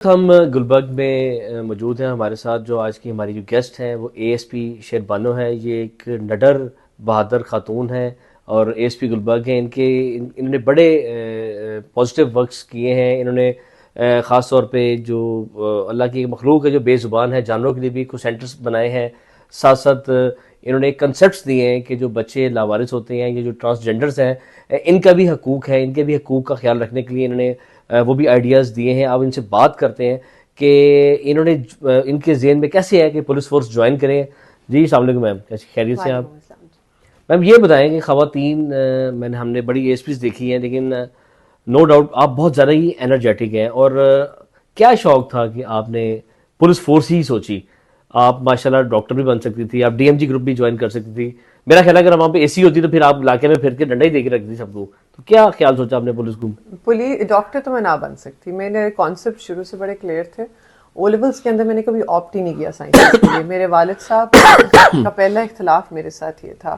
ہم گلبرگ میں موجود ہیں. ہمارے ساتھ جو آج کی ہماری جو گیسٹ ہیں وہ اے ایس پی شیر بانو ہے. یہ ایک نڈر بہادر خاتون ہیں اور اے ایس پی گلبرگ ہیں. انہوں نے بڑے پازیٹیو ورکس کیے ہیں. انہوں نے خاص طور پہ جو اللہ کی مخلوق ہے جو بے زبان ہے جانوروں کے لیے بھی کچھ سینٹرز بنائے ہیں. ساتھ ساتھ انہوں نے کنسیپٹس دیے ہیں کہ جو بچے لاوارث ہوتے ہیں یہ جو ٹرانسجینڈرز ہیں ان کا بھی حقوق ہے. ان کے بھی حقوق کا خیال رکھنے کے لیے انہوں نے وہ بھی آئیڈیاز دیے ہیں. آپ ان سے بات کرتے ہیں کہ انہوں نے ان کے ذہن میں کیسے ہے کہ پولیس فورس جوائن کریں. جی السلام علیکم میم, کیسی خیریت سے ہیں آپ؟ میم یہ بتائیں کہ خواتین ہم نے بڑی ایس پیز دیکھی ہیں لیکن نو ڈاؤٹ آپ بہت زیادہ ہی انرجیٹک ہیں. اور کیا شوق تھا کہ آپ نے پولیس فورس ہی سوچی؟ آپ ماشاءاللہ ڈاکٹر بھی بن سکتی تھی, آپ ڈی ایم جی گروپ بھی جوائن کر سکتی تھی. میرا خیال ہے اگر وہاں پہ اے سی ہوتی تو پھر آپ علاقے میں پھر کے ڈنڈا ہی دے کے رکھتی سب کو. تو کیا خیال سوچا آپ نے پولیس کو؟ ڈاکٹر تو میں نہ بن سکتی. میرے کانسیپٹ شروع سے بڑے کلیئر تھے. او لیولس کے اندر میں نے کبھی آپٹ ہی نہیں کیا سائنس کے لیے. میرے والد صاحب کا پہلا اختلاف میرے ساتھ یہ تھا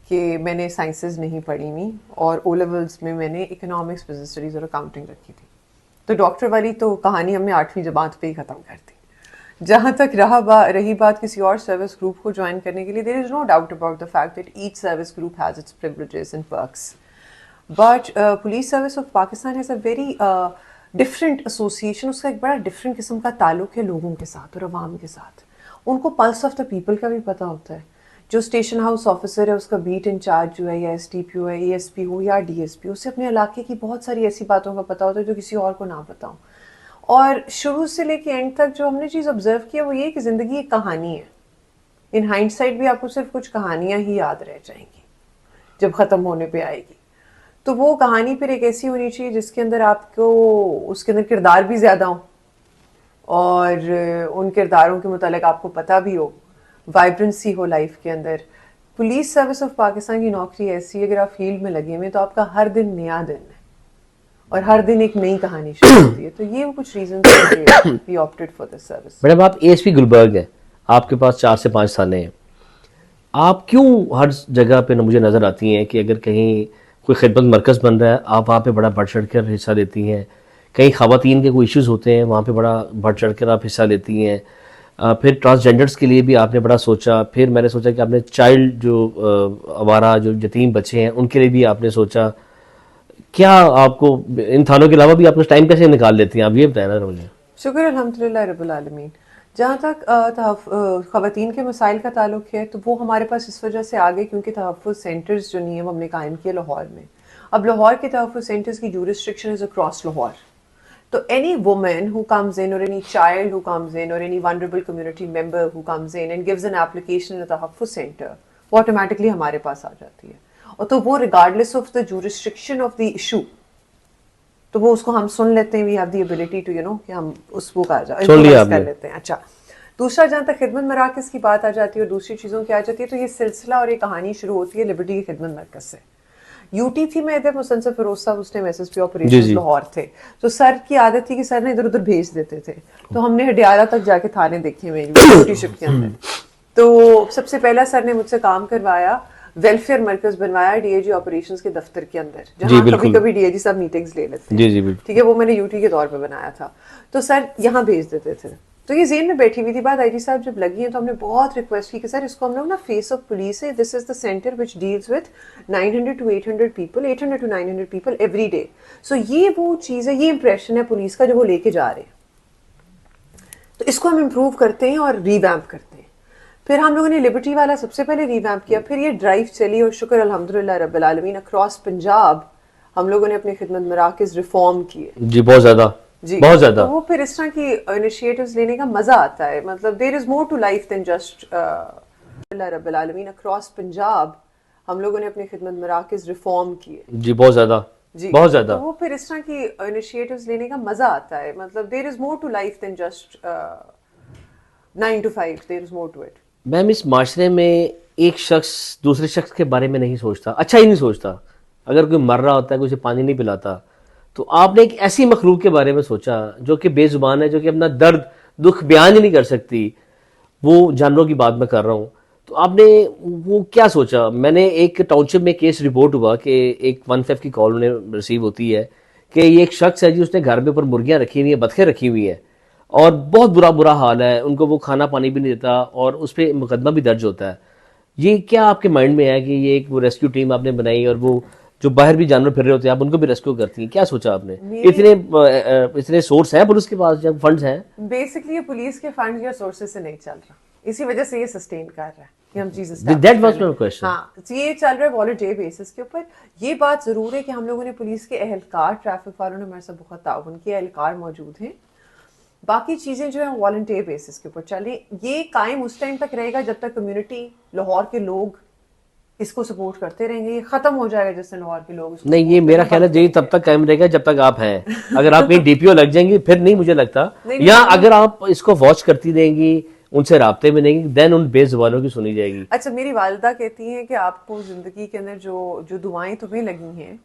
کہ میں نے سائنسز نہیں پڑھی ہوئی اور او لیولس میں نے اکنامکس, بزنس اسٹڈیز اور اکاؤنٹنگ رکھی تھی. تو ڈاکٹر والی تو کہانی ہم نے 8ویں جماعت پہ ہی ختم کر دی. جہاں تک رہی بات کسی اور سروس گروپ کو جوائن کرنے کے لیے, there is no doubt about the fact that each service group has its privileges and perks. But police service of Pakistan has a very different association. اس کا ایک بڑا ڈفرینٹ قسم کا تعلق ہے لوگوں کے ساتھ اور عوام کے ساتھ. ان کو پلس آف دا پیپل کا بھی پتہ ہوتا ہے. جو اسٹیشن ہاؤس آفیسر ہے اس کا بیٹ انچارج جو ہے یا ایس ٹی پی ہو ہے, اے ایس پی ہو یا ڈی ایس پی, اسے اپنے علاقے کی بہت ساری ایسی باتوں کا پتہ ہوتا ہے جو کسی اور کو نہ پتہ ہو. اور شروع سے لے کے اینڈ تک جو ہم نے چیز آبزرو کیا وہ یہ کہ زندگی ایک کہانی ہے. ان ہائنڈ سائڈ بھی آپ کو صرف کچھ کہانیاں ہی یاد رہ جائیں گی جب ختم ہونے پہ آئے گی. تو وہ کہانی پھر ایک ایسی ہونی چاہیے جس کے اندر آپ کو اس کے اندر کردار بھی زیادہ ہوں اور ان کرداروں کے متعلق آپ کو پتہ بھی ہو, وائبرنسی ہو لائف کے اندر. پولیس سروس آف پاکستان کی نوکری ایسی ہے اگر آپ فیلڈ میں لگے ہوئے تو آپ کا ہر دن نیا دن ہے اور ہر دن ایک نئی کہانی شروع ہوتی ہے. تو یہ کچھ ریزنز ہیں کہ we opted for this service. Madam آپ اے ایس پی گلبرگ ہیں, آپ کے پاس 4 سے 5 سالیں ہیں. آپ کیوں ہر جگہ پہ مجھے نظر آتی ہیں کہ اگر کہیں کوئی خدمت مرکز بن رہا ہے آپ وہاں پہ بڑا بڑھ چڑھ کر حصہ لیتی ہیں. کہیں خواتین کے کوئی ایشوز ہوتے ہیں وہاں پہ بڑا بڑھ چڑھ کر آپ حصہ لیتی ہیں. پھر ٹرانسجینڈرز کے لیے بھی آپ نے بڑا سوچا. پھر میں نے سوچا کہ آپ نے چائلڈ جو آوارہ جو یتیم بچے ہیں ان کے لیے بھی آپ نے سوچا. کیا آپ کو ان تھانوں کے علاوہ بھی آپ کو ٹائم کیسے نکال لیتی ہیں, آپ یہ بتائیں نا مجھے. شکر الحمدللہ رب العالمین. جہاں تک خواتین کے مسائل کا تعلق ہے تو وہ ہمارے پاس اس وجہ سے آگے کیونکہ تحفظ سینٹرز جو نہیں ہیں وہ ہم نے قائم کیے لاہور میں. اب لاہور کے تحفظ سینٹرز کی جورسڈکشن از اکراس لاہور. تو any woman who comes in or any child who comes in or any vulnerable community member who comes in and gives an application in a تحفظ center وہ automatically ہمارے پاس آ جاتی ہے. اور تو وہ regardless of the jurisdiction of the issue تو وہ اس کو ہم سن لیتے ہیں. we have the ability to کہ ہم اس کو کر لیتے ہیں. اچھا دوسرا جہاں تک خدمت مراکز کی بات آ جاتی ہے اور دوسری چیزوں کی آ جاتی ہے تو یہ سلسلہ اور یہ کہانی شروع ہوتی ہے لبرٹی کے خدمت مرکز سے. یو ٹی تھی میں ادھر مستنصر فیروز صاحب اس time S S P operation Lahore تھے. تو سر کی عادت تھی کہ سر نے ادھر ادھر بھیج دیتے تھے. تو ہم نے ہڈیالہ تک جا کے تھانے دیکھے ہوئے ڈیوٹی شپ کے اندر. تو سب سے پہلا سر نے مجھ سے کام کروایا, ویلفیئر مرکز بنوایا ڈی اے جی آپریشنز کے دفتر کے اندر جہاں کبھی کبھی ڈی اے جی صاحب میٹنگز لے لیتے ہیں. ٹھیک ہے, وہ میں نے یو ٹی کے طور پہ بنایا تھا. تو سر یہاں بھیج دیتے تھے. تو یہ ذہن میں بیٹھی ہوئی تھی بات. آئی جی صاحب جب لگی ہیں تو ہم نے بہت ریکویسٹ کی کہ سر اس کو ہم لوگ نا فیس آف پولیس ہے. This is the centre which deals with 900 to 800 people, 800 to 900 people every day. So یہ وہ چیز ہے, یہ امپریشن ہے پولیس کا جو وہ لے کے جا رہے ہیں. تو اس کو ہم امپروو کرتے ہیں اور ریویمپ کرتے ہیں. پھر ہم لوگوں نے لبرٹی والا سب سے پہلے ریویمپ کیا. پھر یہ ڈرائیو چلی اور شکر الحمدللہ رب العالمین اکراس پنجاب ہم لوگوں نے اپنے خدمت مراکز ریفارم کیے. جی بہت زیادہ جی بہت زیادہ. تو وہ پھر اس طرح کی انیشیٹوز لینے کا مزہ آتا ہے. مطلب there is more to life than just اللہ رب العالمین اکراس پنجاب ہم لوگوں نے اپنے خدمت مراکز ریفارم کیے. جی بہت زیادہ جی بہت زیادہ. تو وہ پھر اس طرح کی انیشیٹوز لینے کا مزہ آتا ہے. مطلب there is more to life than just 9 to 5. There is more to it. Ma'am اس معاشرے میں ایک شخص دوسرے شخص کے بارے میں نہیں سوچتا, اچھا ہی نہیں سوچتا. اگر کوئی مر رہا ہوتا ہے, کوئی اسے پانی نہیں پلاتا, تو آپ نے ایک ایسی مخلوق کے بارے میں سوچا جو کہ بے زبان ہے, جو کہ اپنا درد دکھ بیان ہی نہیں کر سکتی. وہ جانوروں کی بات میں کر رہا ہوں. تو آپ نے وہ کیا سوچا؟ میں نے ایک ٹاؤن شپ میں کیس رپورٹ ہوا کہ ایک 1 کی کال انہیں ریسیو ہوتی ہے کہ یہ ایک شخص ہے جی, اس نے گھر میں اوپر مرغیاں رکھی ہوئی ہیں, بطخیں رکھی ہوئی ہیں, اور بہت برا حال ہے, ان کو وہ کھانا پانی بھی نہیں دیتا اور اس پہ مقدمہ بھی درج ہوتا ہے. یہ کیا آپ کے مائنڈ میں ہے کہ یہ ایک وہ ریسکیو ٹیم آپ نے بنائی اور وہ جو باہر بھی جانور پھر رہے ہوتے ہیں آپ ان کو بھی ریسکیو کرتی ہیں, کیا سوچا آپ نے؟ اتنے سورس ہیں پولیس کے پاس یا فنڈز ہیں؟ بیسکلی یہ پولیس کے فنڈ یا سورسز سے نہیں چل رہا, اسی وجہ سے یہ سسٹین کر رہا ہے کہ ہم چیز That was my question. ہاں یہ چل رہا ہے والنٹیئر بیسس کے اوپر. یہ بات ضرور ہے کہ ہم لوگوں نے پولیس کے اہلکار, ٹریفک والوں نے ہمارے ساتھ بہت تعاون کیا, اہلکار موجود ہیں. باقی چیزیں جو ہیں والنٹیئر بیسس کے اوپر چلیں. یہ قائم اس ٹائم تک رہے گا جب تک کمیونٹی, لاہور کے لوگ اس کو سپورٹ کرتے رہیں گے. یہ ختم ہو جائے گا جس سے لاہور کے لوگ اس کو نہیں, یہ میرا خیال ہے یہ تب تک قائم رہے گا جب تک آپ ہیں. اگر آپ کہیں ڈی پی او لگ جائیں گی پھر نہیں مجھے لگتا, یا اگر آپ اس کو واچ کرتی رہیں گی, ان سے رابطے میں نہیں, دین ان بے زبانوں کی سنی جائے گی. اچھا, میری والدہ کہتی ہیں کہ آپ کو زندگی کے اندر جو دعائیں تمہیں لگی ہیں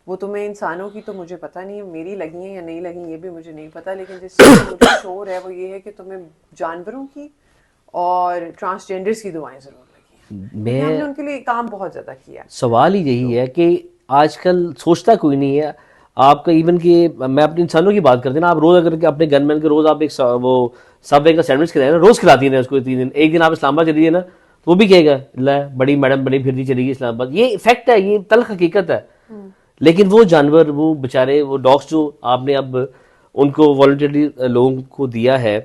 وہ تمہیں انسانوں کی تو مجھے پتہ نہیں ہے, میری لگی ہیں یا نہیں لگی یہ بھی مجھے نہیں پتہ, لیکن جس چیز کا مجھے شعور ہے وہ یہ ہے کہ تمہیں جانوروں کی اور ٹرانسجینڈرز کی دعائیں ضرور لگی ہیں. ہم نے ان کے لیے کام بہت زیادہ کیا. سوال ہی یہی ہے کہ آج کل سوچتا کوئی نہیں ہے آپ کا, ایون کہ میں اپنے انسانوں کی بات کرتے ہیں نا, آپ روز اگر اپنے گن مین کے روز آپ ایک وہ سب وے کا سینڈوچ کھلائیں نا, روز کھلاتی ہیں اس کو 3 دن, ایک دن آپ اسلام آباد چلیے نا تو وہ بھی کہے گا لے بڑی میڈم بڑی پھرتی چلی گئی اسلام آباد. یہ فیکٹ ہے, یہ تلخ حقیقت ہے. لیکن وہ جانور, وہ بیچارے, وہ ڈاگس جو آپ نے اب ان کو والنٹری لوگوں کو دیا ہے,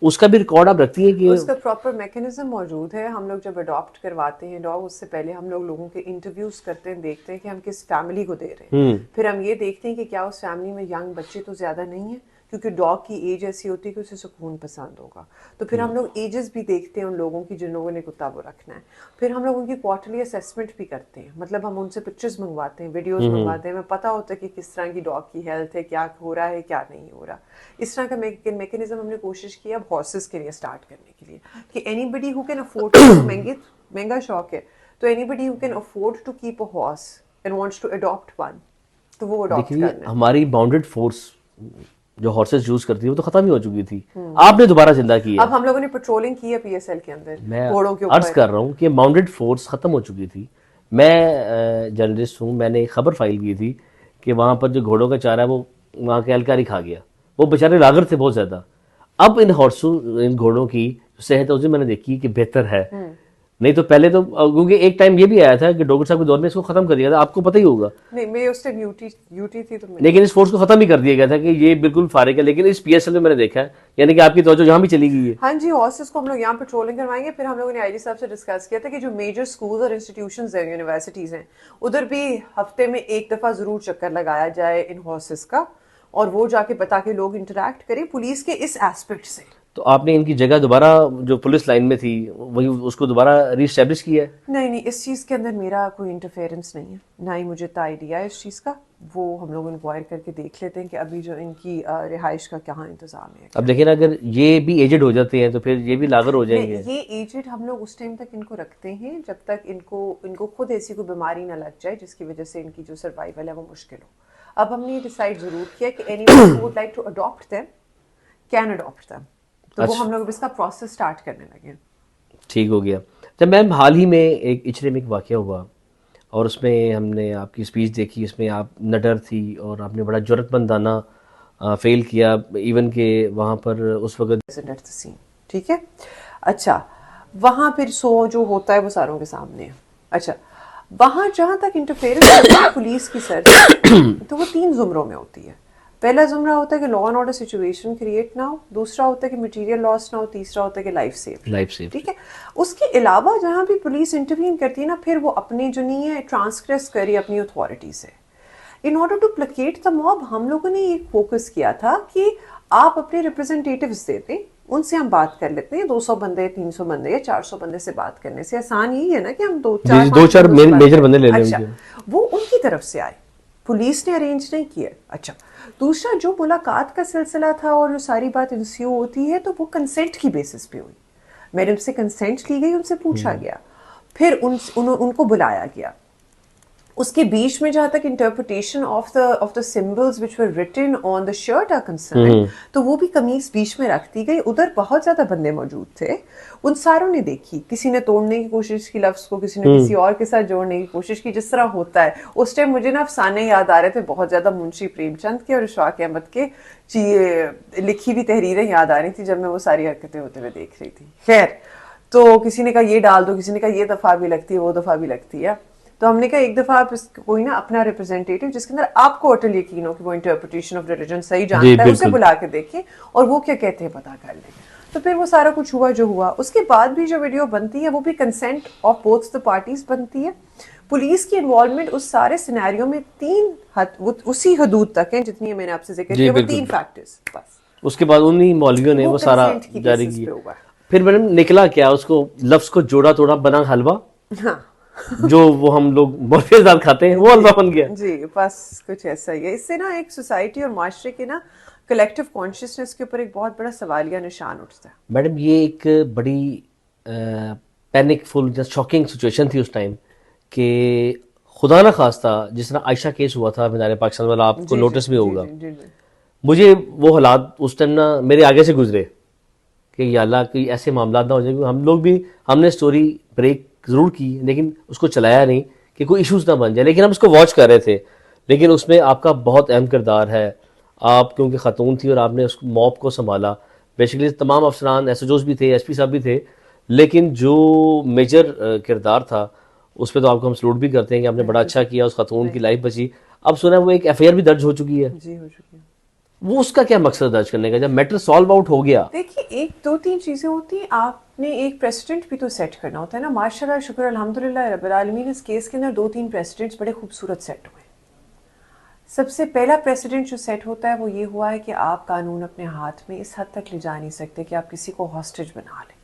اس کا بھی ریکارڈ آپ رکھتی ہیں کہ اس کا پراپر میکینزم موجود ہے. ہم لوگ جب اڈاپٹ کرواتے ہیں ڈاگ, اس سے پہلے ہم لوگوں کے انٹرویوز کرتے ہیں, دیکھتے ہیں کہ ہم کس فیملی کو دے رہے ہیں. پھر ہم یہ دیکھتے ہیں کہ کیا اس فیملی میں ینگ بچے تو زیادہ نہیں ہیں, کیونکہ ڈاگ کی ایج ایسی ہوتی ہے کہ اسے سکون پسند ہوگا. تو پھر ہم لوگ ایجز بھی دیکھتے ہیں ان لوگوں کی جن لوگوں نے کتا وہ رکھنا ہے. پھر ہم لوگ ان کی کوارٹرلی اسیسمنٹ بھی کرتے ہیں, مطلب ہم ان سے پکچرز منگواتے ہیں, ویڈیوز منگواتے ہیں, ہمیں پتہ ہوتا ہے کہ کس طرح کی ڈاگ کی ہیلتھ ہے, کیا ہو رہا ہے کیا نہیں ہو رہا. اس طرح کا میکینزم ہم نے کوشش کیا اب ہارسز کے لیے اسٹارٹ کرنے کے لیے, کہ anybody who can afford, مہنگا شوق ہے تو anybody who can afford to keep a horse and wants to adopt one, تو وہ اڈاپٹ کرنا ہے. ہماری باؤنڈیڈ فورس جو ہارسز یوز کرتی ہے وہ تو ختم ہی ہو چکی تھی, آپ نے دوبارہ زندہ کی ہے. اب ہم لوگوں نے پیٹرولنگ کی ہے پی ایس ایل کے اندر, میں گھوڑوں کے اوپر عرض کر رہا ہوں کہ باؤنڈیڈ فورس ختم ہو چکی تھی. میں جرنلسٹ ہوں, میں نے ایک خبر فائل کی تھی کہ وہاں پر جو گھوڑوں کا چارہ ہے وہ وہاں کے اہلکار ہی کھا گیا, وہ بیچارے لاغر تھے بہت زیادہ. اب ان ہارسوں, ان گھوڑوں کی صحت اسے میں نے دیکھی کہ بہتر ہے. نہیں تو پہلے تو, کیونکہ ایک ٹائم یہ بھی آیا تھا کہ ڈوگر صاحب کے دور میں اس کو ختم کر دیا تھا, آپ کو پتہ ہی ہوگا. نہیں, میں اس ٹائم یوٹی تھی تو لیکن اس فورس کو ختم ہی کر دیا گیا تھا کہ یہ بالکل فارغ ہے. لیکن اس پی ایس ایل میں نے دیکھا ہے, یعنی کہ آپ کی توجہ یہاں بھی چلی گئی ہے. ہاں جی, ہارسز کو ہم لوگ یہاں پیٹرولنگ کروائیں گے. پھر ہم لوگوں نے آئی جی صاحب سے ڈسکس کیا تھا کہ جو میجر اسکولز اور انسٹیٹیوشنز ہیں, یونیورسٹیز ہیں, ادھر بھی ہفتے میں ایک دفعہ ضرور چکر لگایا جائے ان ہارسز کا, اور وہ جا کے بتا کے لوگ انٹریکٹ کریں پولیس کے اس ایسپیکٹ سے. تو آپ نے ان کی جگہ دوبارہ جو پولیس لائن میں تھی وہی اس کو دوبارہ ری اسٹیبلش کیا ہے؟ نہیں, اس چیز کے اندر میرا کوئی انٹرفیئرنس نہیں ہے, نہ ہی مجھے آئیڈیا ہے اس چیز کا. وہ ہم لوگ انکوائر کر کے دیکھ لیتے ہیں کہ ابھی جو ان کی رہائش کا کہاں انتظام ہے. اب دیکھیں نا, اگر یہ بھی ایجڈ ہو جاتے ہیں تو پھر یہ بھی لاغر ہو جائیں گے. یہ ایجڈ ہم لوگ اس ٹائم تک ان کو رکھتے ہیں جب تک ان کو خود ایسی کوئی بیماری نہ لگ جائے جس کی وجہ سے ان کی جو سروائیول ہے وہ مشکل ہو. اب ہم نے یہ ڈیسائیڈ ضرور کیا کہ anyone who would like to adopt them can adopt them, تو وہ ہم لوگ اس کا پروسیس سٹارٹ کرنے لگے. ٹھیک ہو گیا. جب میم حال ہی میں ایک اچھرے میں ایک واقعہ ہوا اور اس میں ہم نے آپ کی اسپیچ دیکھی, اس میں آپ نڈر تھی اور آپ نے بڑا جرأت مندانہ فیل کیا, ایون کہ وہاں پر اس وقت ٹھیک ہے. اچھا, وہاں پھر جو ہوتا ہے وہ ساروں کے سامنے ہے. اچھا, وہاں جہاں تک انٹرفیئرنس ہوتی ہے پولیس کی سر تو وہ 3 زمروں میں ہوتی ہے. پہلا زمرہ ہوتا ہے کہ law and order situation create نہ ہو, دوسرا ہوتا ہے کہ مٹیریل لاس نہ ہو, تیسرا ہوتا ہے کہ لائف سیف. ٹھیک ہے. اس کے علاوہ جہاں بھی پولیس انٹروین کرتی ہے نا, پھر وہ اپنی جو نہیں ہے ٹرانسگریس کری اپنی اتھارٹی سے. In order to placate the mob ہم لوگوں نے یہ فوکس کیا تھا کہ آپ اپنے ریپرزینٹیٹیوز دے دیں, ان سے ہم بات کر لیتے ہیں. 200 بندے 300 بندے یا 400 بندے سے بات کرنے سے آسان یہی ہے نا کہ ہم 2-4 میجر بندے لے لیں. اچھا, وہ ان کی طرف سے آئے, پولیس نے ارینج نہیں کیا. اچھا, دوسرا جو ملاقات کا سلسلہ تھا اور جو ساری بات انسیو ہوتی ہے تو وہ کنسنٹ کی بیسس پہ ہوئی. میڈم سے کنسنٹ لی گئی, ان سے پوچھا گیا, پھر ان کو بلایا گیا. اس کے بیچ میں جہاں تک interpretation of the symbols which were written on the shirt are concern, تو وہ بھی قمیص بیچ میں رکھ دی گئی. ادھر بہت زیادہ بندے موجود تھے، ان ساروں نے دیکھی، کسی نے توڑنے کی کوشش کی لفظ کو، کسی نے کسی اور کے ساتھ جوڑنے کی کوشش کی، جس طرح ہوتا ہے. اس ٹائم مجھے نا افسانے یاد آ رہے تھے بہت زیادہ منشی پریم چند کے اور اشفاق احمد کے لکھی ہوئی تحریریں یاد آ رہی تھی جب میں وہ ساری حرکتیں ہوتے ہوئے دیکھ رہی تھی. خیر، تو کسی نے کہا یہ ڈال دو، کسی نے کہا یہ دفعہ بھی لگتی ہے، وہ دفعہ بھی لگتی ہے. تو ہم نے کہا ایک دفعہ آپ کوئی نا اپنا ریپرزینٹیٹیو جس کے اندر آپ کو اٹل یقین ہو کہ وہ انٹرپریٹیشن آف ریلیجن صحیح جانتا ہے، اسے بلا کے دیکھیں اور وہ کیا کہتے ہیں پتا کر لیں. تو پھر وہ سارا کچھ ہوا جو ہوا. اس کے بعد بھی جو ویڈیو بنتی ہے وہ بھی consent of both the parties بنتی ہے. پولیس کی انوالومنٹ اس سارے سینیریو میں اسی حدود تک ہیں جتنی میں نے آپ سے ذکر کیا، وہ 3 فیکٹرز بس. اس کے بعد انہی مولویوں نے وہ سارا جاری کیا. پھر میڈم نکلا کیا؟ اس کو لفظ کو جوڑا توڑا بنا حلوہ، ہاں جو وہ ہم لوگ مولوی زاد کھاتے ہیں، وہ حلوہ بن گیا. جی بس کچھ ایسا ہی ہے. اس سے نا ایک سوسائٹی اور معاشرے کے نا کلیکٹیو کانشیسنس کے اوپر ایک بہت بڑا سوالیہ نشان اٹھتا ہے. میڈم یہ ایک بڑی پینک فل یا شاکنگ سچویشن تھی اس ٹائم کہ خدا نہ خواستہ جس طرح عائشہ کیس ہوا تھا مینار پاکستان والا، آپ کو نوٹس بھی ہوگا. مجھے وہ حالات اس ٹائم نا میرے آگے سے گزرے کہ یا اللہ کوئی ایسے معاملات نہ ہو جائیں. ہم لوگ بھی ہم نے سٹوری بریک ضرور کی لیکن اس کو چلایا نہیں کہ کوئی ایشوز نہ بن جائے، لیکن ہم اس کو واچ کر رہے تھے. لیکن اس میں آپ کا بہت اہم کردار ہے. آپ کیونکہ خاتون تھی اور آپ نے اس موب کو سنبھالا. بیسیکلی تمام افسران ایس ایچ اوز بھی تھے، ایس پی صاحب بھی تھے، لیکن جو میجر کردار تھا اس پہ تو آپ کو ہم سلوٹ بھی کرتے ہیں کہ آپ نے بڑا اچھا کیا، اس خاتون کی لائف بچی. اب سنا ہے وہ ایک ایف آئی آر بھی درج ہو چکی ہے. جی ہو چکی ہے. وہ اس کا کیا مقصد درج کرنے کا جب میٹر سالو آؤٹ ہو گیا؟ دیکھیے ایک 2-3 چیزیں ہوتی ہیں. آپ نے ایک پریسیڈنٹ بھی تو سیٹ کرنا ہوتا ہے نا. ماشاء اللہ شکر الحمدللہ رب العالمین اس کیس کے اندر 2-3 پریسیڈنٹس بڑے خوبصورت سیٹ ہوئے. سب سے پہلا پریسیڈنٹ جو سیٹ ہوتا ہے وہ یہ ہوا ہے کہ آپ قانون اپنے ہاتھ میں اس حد تک لے جا نہیں سکتے کہ آپ کسی کو ہاسٹیج بنا لیں.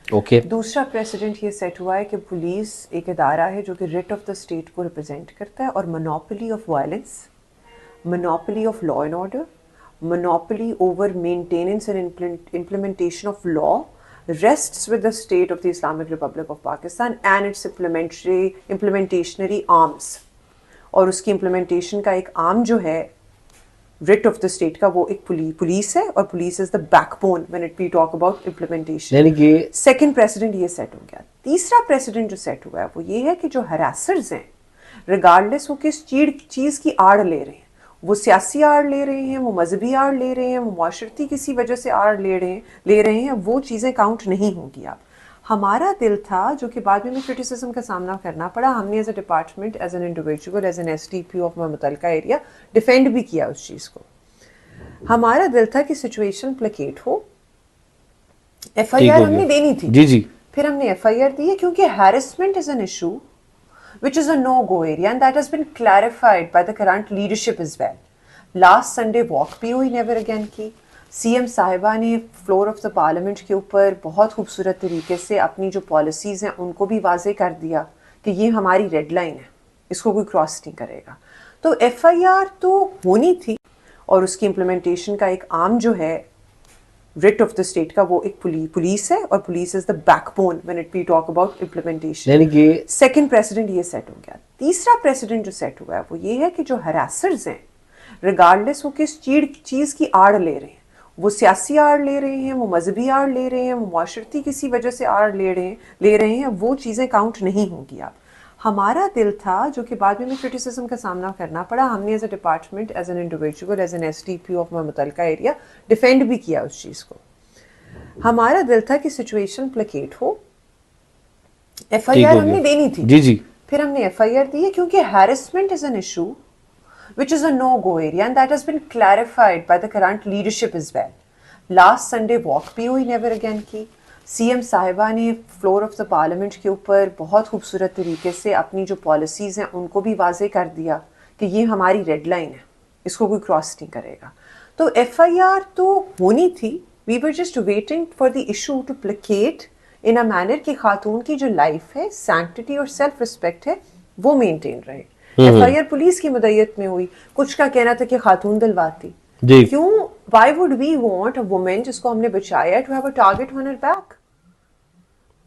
اوکے. دوسرا پریسیڈنٹ یہ سیٹ ہوا ہے کہ پولیس ایک ادارہ ہے جو کہ ریٹ آف دا اسٹیٹ کو ریپرزینٹ کرتا ہے اور monopoly of violence, monopoly of law and order, monopoly over maintenance and implementation of law rests with the state of the Islamic Republic of Pakistan and its implementationary arms. اور اس کی implementation کا ایک arm جو ہے writ of the state کا وہ ایک police ہے، اور police is the backbone when we talk about implementation. یعنی کہ سیکنڈ پریسیڈنٹ یہ سیٹ ہو گیا. تیسرا پریسیڈنٹ جو سیٹ ہوا ہے وہ یہ ہے کہ جو ہراسرز ہیں ریگارڈلیس وہ کس چیز کی آڑ لے رہے ہیں، وہ سیاسی آڑ لے رہے ہیں، وہ مذہبی آڑ لے رہے ہیں، وہ معاشرتی کسی وجہ سے آڑ لے رہے ہیں، وہ چیزیں کاؤنٹ نہیں ہوں گی. آپ ہمارا دل تھا جو کہ بعد میں کرٹیسزم کا سامنا کرنا پڑا. ہم نے as a department, as an individual, as an S T P of متعلقہ ایریا ڈیفینڈ بھی کیا اس چیز کو. ہمارا دل تھا کہ سچویشن پلیکیٹ ہو. ایف آئی آر ہم نے دینی تھی. جی جی. پھر ہم نے ایف آئی آر دی ہے کیونکہ harassment is an issue which is a no-go area and that has been clarified by the current leadership as well. Last Sunday walk بھی ہوئی never again کی. سی ایم صاحبہ نے floor of the parliament کے اوپر بہت خوبصورت طریقے سے اپنی جو پالیسیز ہیں ان کو بھی واضح کر دیا کہ یہ ہماری ریڈ لائن ہے، اس کو کوئی کراس نہیں کرے گا. تو ایف آئی آر تو ہونی تھی اور اس کی امپلیمنٹیشن کا ایک عام جو ہے ریٹ آف دا اسٹیٹ کا وہ ایک پولیس ہے، اور police is the backbone when it we talk about implementation. یعنی کہ سیکنڈ پریسیڈنٹ یہ سیٹ ہو گیا. تیسرا پریسیڈنٹ جو سیٹ ہوا ہے وہ یہ ہے کہ جو ہراسرز ہیں ریگارڈلیس وہ کس چیز کی آڑ لے رہے ہیں، وہ سیاسی آڑ لے رہے ہیں، وہ مذہبی آڑ لے رہے ہیں، وہ معاشرتی کسی وجہ سے آڑ لے رہے ہیں، وہ چیزیں کاؤنٹ نہیں ہوں گی. آپ ہمارا دل تھا جو کہ بعد میں کرٹیسزم کا سامنا کرنا پڑا. ہم نے as a department, as an individual, as an S T P of متعلقہ ایریا ڈیفینڈ بھی کیا اس چیز کو. ہمارا دل تھا کہ سچویشن پلیکیٹ ہو. ایف آئی آر ہم نے دینی تھی. جی جی. پھر ہم نے ایف آئی آر دی ہے کیونکہ harassment is an issue which is a no-go area and that has been clarified by the current leadership as well. Last Sunday walk بھی ہوئی never again کی. سی ایم صاحبہ نے floor of the parliament کے اوپر بہت خوبصورت طریقے سے اپنی جو پالیسیز ہیں ان کو بھی واضح کر دیا کہ یہ ہماری ریڈ لائن ہے، اس کو کوئی کراس نہیں کرے گا. تو ایف آئی آر تو ہونی تھی. We were just waiting for the issue to placate in a manner کہ خاتون کی جو لائف ہے، سینکٹٹی اور سیلف ریسپیکٹ ہے، وہ مینٹین رہے. ایف آئی آر پولیس کی مدعیت میں ہوئی. کچھ کا کہنا تھا کہ خاتون دلواتی. کیوں؟ Why would we want a woman جس کو ہم نے بچایا to have a target on her back?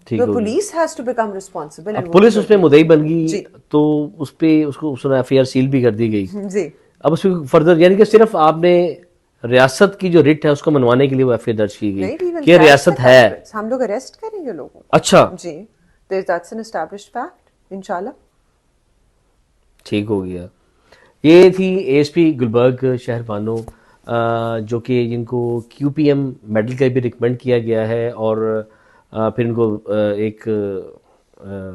The police has to become responsible. پولیس اس میں مدعی بن گئی تو اس پہ اس کو ایف آئی آر سیل بھی کر دی گئی. جی اب اس پہ فردر یعنی کہ صرف آپ نے ریاست کی جو ریٹ ہے اس کو منوانے کے لیے وہ ایف آئی آر درج کی گئی نہیں کہ ریاست ہے. ہم لوگ اریسٹ کریں گے لوگوں کو. اچھا جی that's an established fact انشاءاللہ. ٹھیک ہو گیا. یہ تھی اے ایس پی گلبرگ شہر بانو جو کہ جن کو کیو پی ایم میڈل کا بھی ریکمینڈ کیا گیا ہے اور پھر ان کو ایک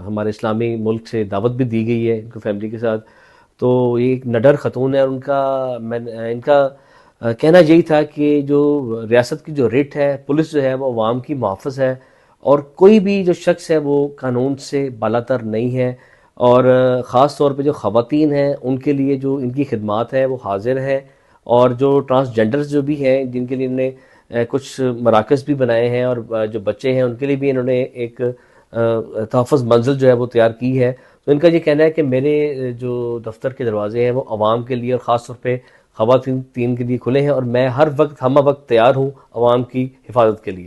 ہمارے اسلامی ملک سے دعوت بھی دی گئی ہے ان کو فیملی کے ساتھ. تو یہ ایک نڈر خاتون ہے اور ان کا کہنا یہی تھا کہ جو ریاست کی جو ریٹ ہے پولیس جو ہے وہ عوام کی محافظ ہے اور کوئی بھی جو شخص ہے وہ قانون سے بالاتر نہیں ہے اور خاص طور پہ جو خواتین ہیں ان کے لیے جو ان کی خدمات ہے وہ حاضر ہے اور جو ٹرانسجینڈرز جو بھی ہیں جن کے لیے انہوں نے کچھ مراکز بھی بنائے ہیں اور جو بچے ہیں ان کے لیے بھی انہوں نے ایک تحفظ منزل جو ہے وہ تیار کی ہے. تو ان کا یہ کہنا ہے کہ میرے جو دفتر کے دروازے ہیں وہ عوام کے لیے اور خاص طور پہ خواتین کے لیے کھلے ہیں اور میں ہر وقت ہمہ وقت تیار ہوں عوام کی حفاظت کے لیے.